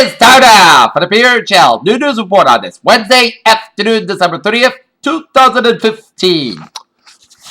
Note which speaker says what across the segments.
Speaker 1: is time now for the Peter Chill New News Report on this Wednesday afternoon, December 30th, 2015.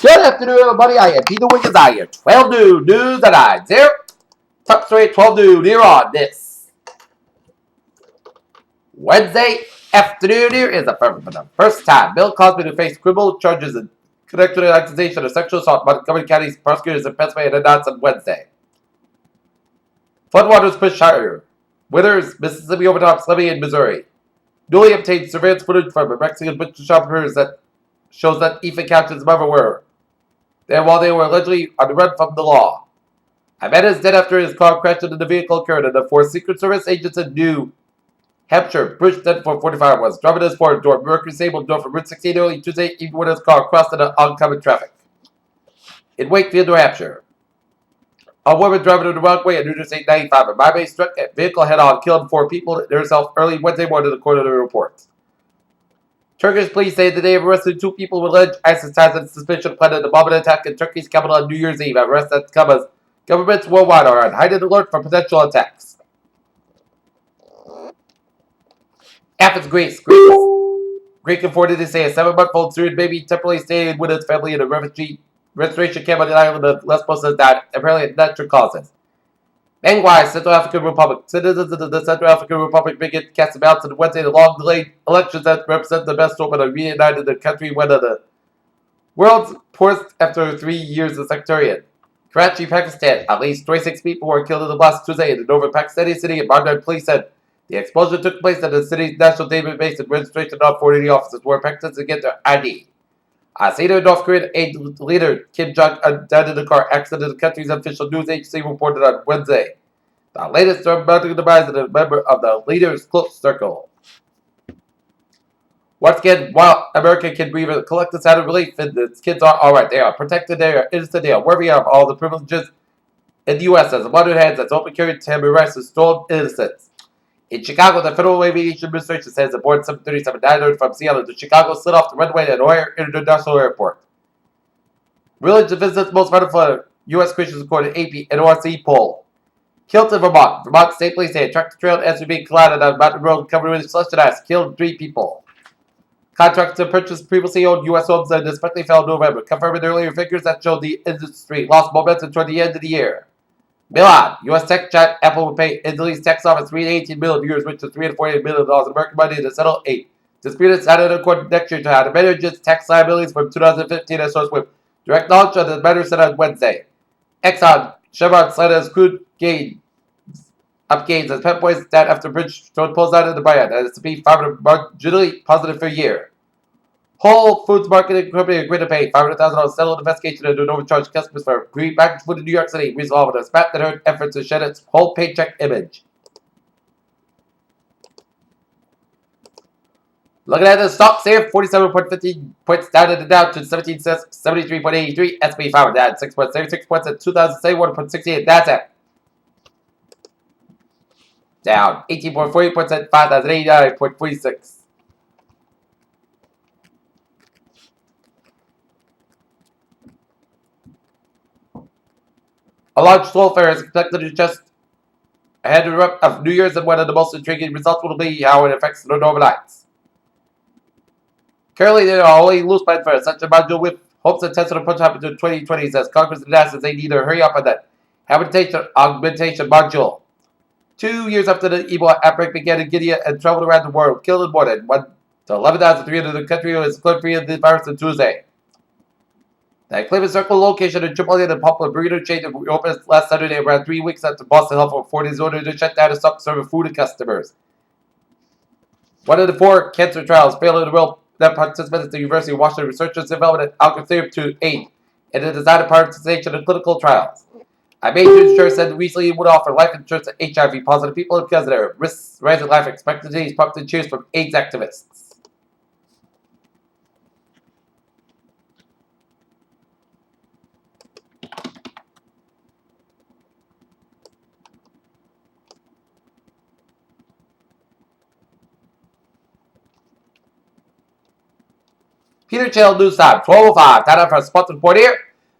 Speaker 1: Good afternoon, everybody. I am Peter Wiggins. I am 12 new news and I'm here. Top straight 12 new here on this Wednesday afternoon. Here is for the first time. Bill Cosby to face criminal charges in connection to the accusation of sexual assault. Montgomery County's prosecutors in Pennsylvania announced on Wednesday. Floodwaters push higher. Winners, Mississippi overtops levee in Missouri. Newly obtained surveillance footage from a Mexican butcher shop that shows that Ethan Couch's mother were there while they were allegedly on the run from the law. A man is dead after his car crashed into the vehicle occurred, and the four Secret Service agents in New Hampshire, Bridge 10-445 was driving his Ford toward Mercury Sable door from Route 16 early Tuesday even when his car crossed into oncoming traffic. In Wakefield, New Hampshire, a woman driving in the wrong way at Interstate 95 in Miami struck a vehicle head-on, killing four people and herself early Wednesday morning, according to the report. Turkish police say that they have arrested two people with alleged ISIS ties and suspicion of planning a bomb attack in Turkey's capital on New Year's Eve. Arrests that come as governments worldwide are on heightened alert for potential attacks. Athens, Greece. Greek informed to say a 7-month-old Syrian baby temporarily stayed with his family in a refugee restoration camp on the island of Lesbos has died, apparently at natural causes. Meanwhile, Central African Republic. Citizens of the Central African Republic begin to cast a balance on Wednesday the long-delayed elections that represent the best hope of reuniting the country, one of the world's poorest after 3 years of sectarian. Karachi, Pakistan. At least 26 people were killed in the blast Tuesday in the northern Pakistani city, and Baghdad police said the explosion took place at the city's national database and registration of 40 officers were practiced to get their ID. A senior North Korean aide leader Kim Jong-un died in a car accident, the country's official news agency reported on Wednesday. The latest dramatic demise of a member of the leader's close circle. Once again, while America can breathe a collective sigh of relief, and its kids are alright. They are protected, they are innocent, they are worthy of all the privileges in the U.S. as a modern hands that's open carried to Tammy Rice has stolen innocence. In Chicago, the Federal Aviation Administration says aboard 737-900 from Seattle to Chicago slid off the runway at O'Hare International Airport. Religion visits most vital for U.S. Christians according to AP NORC poll. Killed in Vermont. Vermont State Police say a tractor-trailer SUV collided on Mountain Road covered with slush and ice, killed 3 people. Contracts to purchase previously owned U.S. homes and especially fell in November, confirming earlier figures that showed the industry lost momentum toward the end of the year. Milan, U.S. tech giant Apple will pay Italy's tax office $318 million, which is $348 million in American money, to settle a dispute decided in court next year to how to manage its tax liabilities from 2015 as source with direct knowledge of the matter said on Wednesday. Exxon, Chevron cited as crude gains as Pep Boys debt after Bridgestone pulls out of the buyout, and S&P 500 marginally positive for a year. Whole Foods Marketing Company agreed to pay $500,000 settled investigation into an overcharged customers for pre-packaged food in New York City, resolving a spat that hurt efforts to shed its whole paycheck image. Looking at the stocks here, 47.15 points down in the Dow to 17 cents, 73.83. S&P 500 down 6.76 points at 2,071.68. NASDAQ down 18.48 points at 5,089.46. A large stroll fair is expected to just ahead of New Year's, and one of the most intriguing results will be how it affects the Northern Lights. Currently, there are only loose plans for such a module with hopes and tests to push up into 2020, says Congress and NASA. They need to hurry up on that habitation augmentation module. 2 years after the Ebola outbreak began in Guinea and traveled around the world, killing more than 1 to 11,300 in the country was declared free of the virus on Tuesday. The Cleveland Circle location in Tripoli, the popular burrito chain, opened last Saturday around 3 weeks after Boston Health reported its order to shut down and stop serving food to customers. One of the 4 cancer trials failed in the world that participants at the University of Washington researchers developed an algorithm to aid in the design of participation in clinical trials. A major insurer said recently it would offer life insurance to HIV-positive people because of their risks rising life expectancies, prompted cheers from AIDS activists. Peter Chill News Time, 12:05. Time for a sports report here.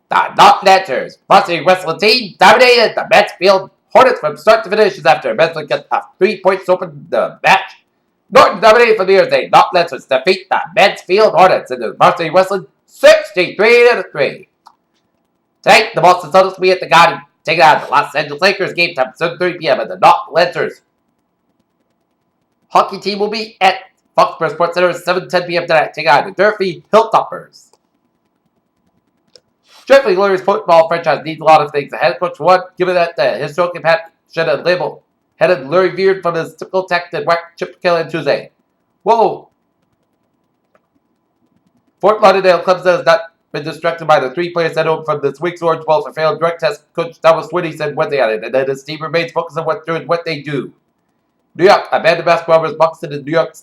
Speaker 1: The Knock Netters, varsity wrestling team, dominated the men's field Hornets from start to finish is after Meslick gets 3 points to open the match. Norton dominated for the Thursday. Not Lancers defeat the Mansfield Hornets in the varsity wrestling 63-3. Tonight, the Boston Celtics will be at the Garden, taking on the Los Angeles Lakers. Game time 7:30 p.m. and the Not Lancers hockey team will be at Foxborough Sports Center at 7:10 p.m. tonight, taking on the Durfee Hilltoppers. Strictly Glorious football franchise needs a lot of things. The head coach one, given that the historically should label headed Larry veered from his typical tech and whacked Chip Kelly on Tuesday. Whoa! Fort Lauderdale Clemson has not been distracted by the 3 players sent home from this week's Orange Bowl for failed drug test. Coach Thomas Whitty said Wednesday on it, and that his team remains focused on what they do. New York abandoned basketball was boxed in the New York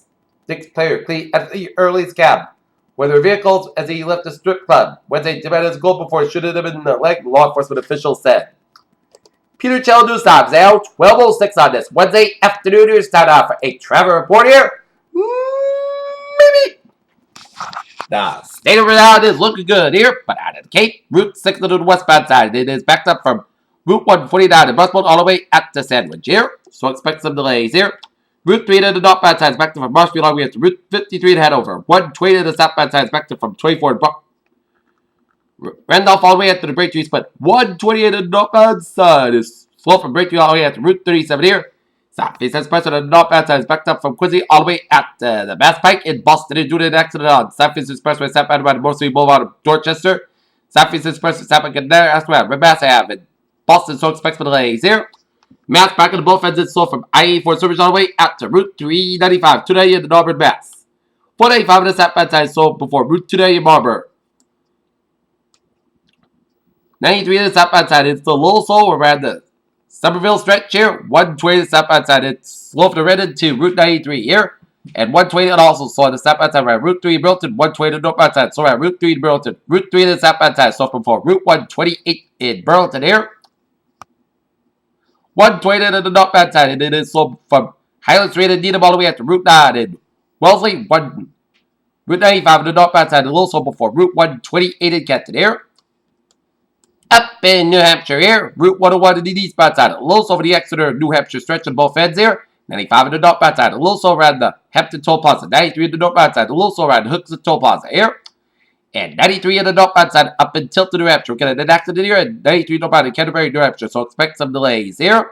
Speaker 1: Knicks player Anthony Early's cab, where their vehicles as he left the strip club. Wednesday demanded his goal before shooting him in the leg, law enforcement officials said. Peter Chell News Times now 12:06 on this Wednesday afternoon. It's time now for a travel report here. Maybe. The state of Rhode Island is looking good here, but out of the Cape, Route 6 to the westbound side. It is backed up from Route 149 in Buzzboat all the way up to Sandwich here, so expect some delays here. Route 3 to the northbound side is backed up from Marshfield all the way to Route 53 to Hanover. 120 to the southbound side is backed up from 24 to Randolph all the way up to the Braintree split. 128 to the northbound side is slow from Braintree all the way up to Route 37 here. Southeast Express to the northbound side is backed up from Quincy all the way at the Mass Pike in Boston due to an accident on Southeast Expressway southbound by the Morsey Boulevard of Dorchester. Southeast Expressway southbound at there as well. Mass Ave in Boston, so expect for delays here. Mass back in the both ends is slow from I-84 service all the way out to Route 395 today in the Northern Mass. 495 in the southbound side is slow before Route 2 in Marlborough. 93 in the southbound side, it's a little slow around the Somerville stretch here. 120 in the southbound side, it's slow from the red end to Route 93 here. And 120 and also slow on the southbound side around Route 3 in Burlington. 120 to the northbound side, so around Route 3 in Burlington. Route 3 in the southbound side, slow before Route 128 in Burlington here. 120 to the northbound side, and it is slow from Highland Street and Needham all the way up to Route 9 in Wellesley. Route 95 to the northbound side, a little slow before Route 128 in Kenton here. Up in New Hampshire here, Route 101 to the eastbound side, a little slow for the Exeter New Hampshire stretch on both ends here. 95 to the northbound side, a little slow around the Hampton Toll Plaza. 93 to the northbound side, a little slow around the Hooks Toll Plaza here. And 93 in the northbound side up in Tilton, New Hampshire. We're getting an accident here, and 93 northbound in Canterbury, New Hampshire, so expect some delays here.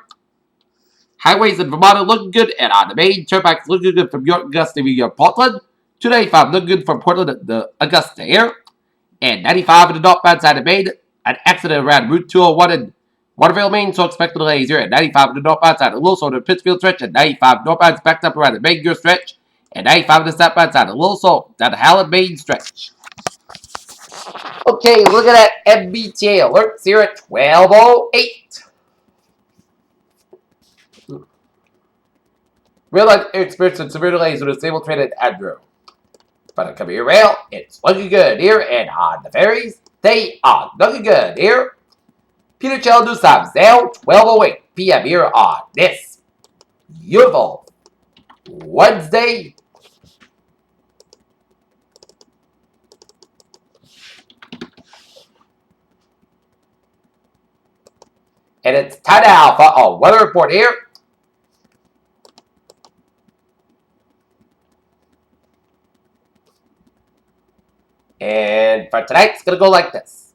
Speaker 1: Highways in Vermont are looking good, and on the main turnpike looking good from York, Augusta, New York, Portland. 295 looking good from Portland to Augusta here. And 95 in the northbound side of Maine, an accident around Route 201 in Waterville, Maine, so expect delays here. And 95 in the northbound side, a little slow to the Pittsfield stretch, and 95 northbound is backed up around the Bangor stretch, and 95 in the southbound side, a little slow down the Howland, Maine stretch. Okay, look at that MBTA alerts here at 12:08. Real life experiencing severe delays with a stable train at Andrew. But on Commuter Rail, it's looking good here, and on the ferries, they are looking good here. Peter Chell News Times now 12:08 p.m. here on this beautiful Wednesday. And it's time now for a weather report here. And for tonight, it's going to go like this.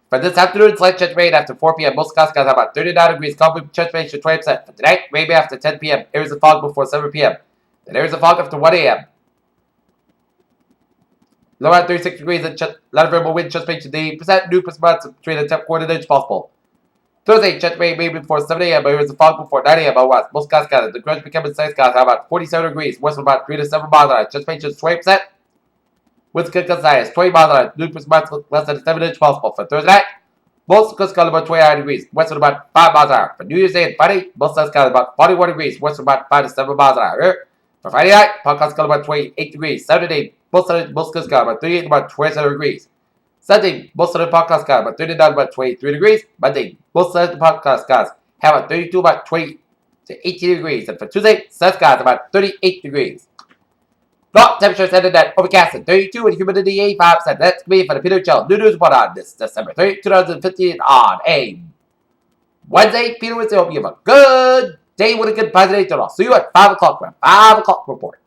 Speaker 1: For this afternoon, it's light chance rain after 4 p.m. Most skies have about 39 degrees. Calm chance rain should 20%. For tonight, rain after 10 p.m. Areas of fog before 7 p.m. Then areas of fog after 1 a.m. Low at 36 degrees and lot of variable wind, chance rain should 80%. New percent between a temp quarter inch possible. Thursday, chance rain before 7 a.m. Areas of fog before 9 a.m. out west. Most skies scattered. The grudge becoming sunny skies have about 47 degrees. West of about 3 to 7 miles an hour. Chance rain should 20%. Winds could cut size 20 miles an hour. New percent less than 7 inch possible. For Thursday night, most could scale about 29 degrees. West of about 5 miles an hour. For New Year's Day and Friday, most skies scale about 41 degrees. West of about 5 to 7 miles an hour. For Friday night, podcast scale about 28 degrees. Saturday, most could scale about 38 to about 27 degrees. Sunday, most of the podcast guys about 39 about 23 degrees. Monday, most of the podcast guys have about 32 about 20 to 18 degrees. And for Tuesday, sun skies about 38 degrees. North temperatures ended at overcast at 32 and humidity 85%. That's me for the Peter Chell New News Report on this December 30, 2015 on a Wednesday, Peter Wednesday. Hope you have a good day with a good positive day. I'll see you at 5 o'clock for a 5 o'clock report.